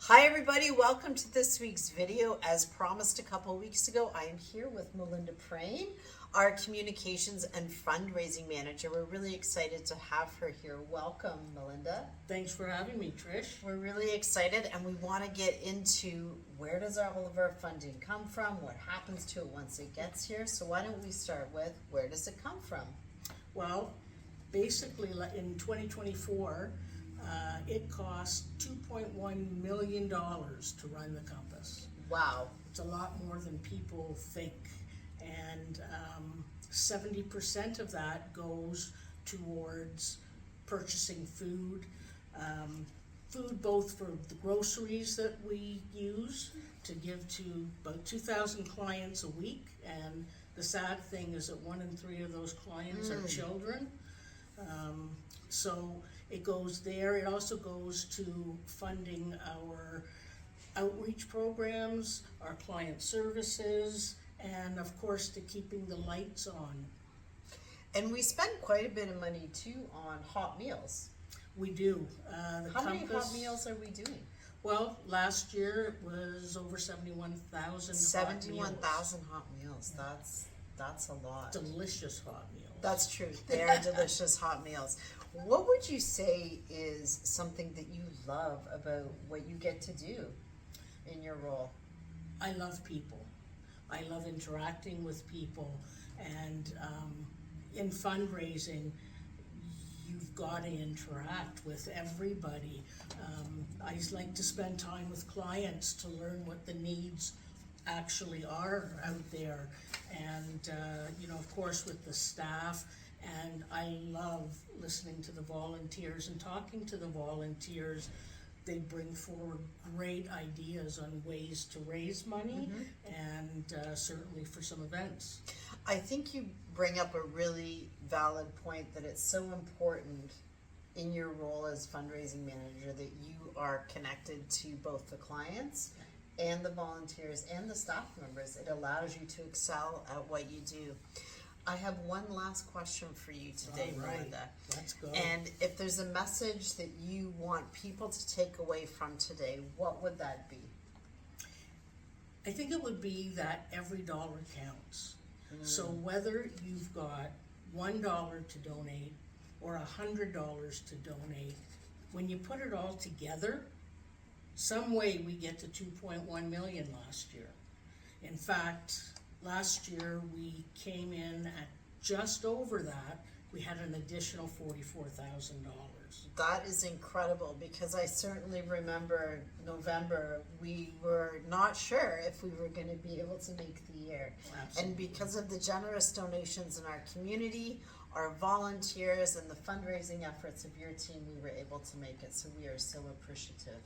Hi everybody, welcome to this week's video. As promised a couple weeks ago, I am here with Melinda Prane, our communications and fundraising manager. We're really excited to have her here. Welcome, Melinda. Thanks for having me, Trish. We're really excited and we want to get into where does all of our funding come from, what happens to it once it gets here. So why don't we start with where does it come from? Well, basically in 2024, it cost $2.1 million to run the Compass. Wow. It's a lot more than people think. And 70% of that goes towards purchasing food. Food both for the groceries that we use to give to about 2,000 clients a week. And the sad thing is that 1 in 3 of those clients are children. So it goes there. It also goes to funding our outreach programs, our client services, and of course to keeping the lights on. And we spend quite a bit of money too on hot meals. We do. How many hot meals are we doing? Well, last year it was over 71,000 71,000 hot meals. That's a lot. Delicious hot meals. That's true. They are delicious hot meals. What would you say is something that you love about what you get to do in your role? I love people. I love interacting with people, and in fundraising, you've got to interact with everybody. I like to spend time with clients to learn what the needs actually are out there, and of course with the staff. And I love listening to the volunteers and talking to the volunteers. They bring forward great ideas on ways to raise money and certainly for some events. I think you bring up a really valid point that it's so important in your role as fundraising manager that you are connected to both the clients and the volunteers and the staff members. It allows you to excel at what you do. I have one last question for you today, Melinda. Let's go. And if there's a message that you want people to take away from today, what would that be? I think it would be that every dollar counts. So whether you've got $1 to donate or $100 to donate, when you put it all together, some way we get to 2.1 million last year. In fact, last year we came in at just over that. We had an additional $44,000. That is incredible, because I certainly remember November, we were not sure if we were going to be able to make the year. Absolutely. And because of the generous donations in our community, our volunteers, and the fundraising efforts of your team, we were able to make it. So we are so appreciative.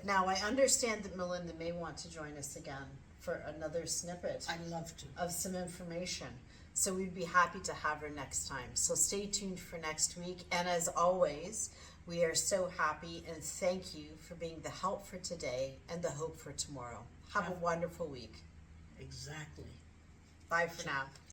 Now, I understand that Melinda may want to join us again for another snippet I'd love to. of some information. So we'd be happy to have her next time. So stay tuned for next week. And as always, we are so happy and thank you for being the help for today and the hope for tomorrow. Have a wonderful week. Exactly. Bye for now.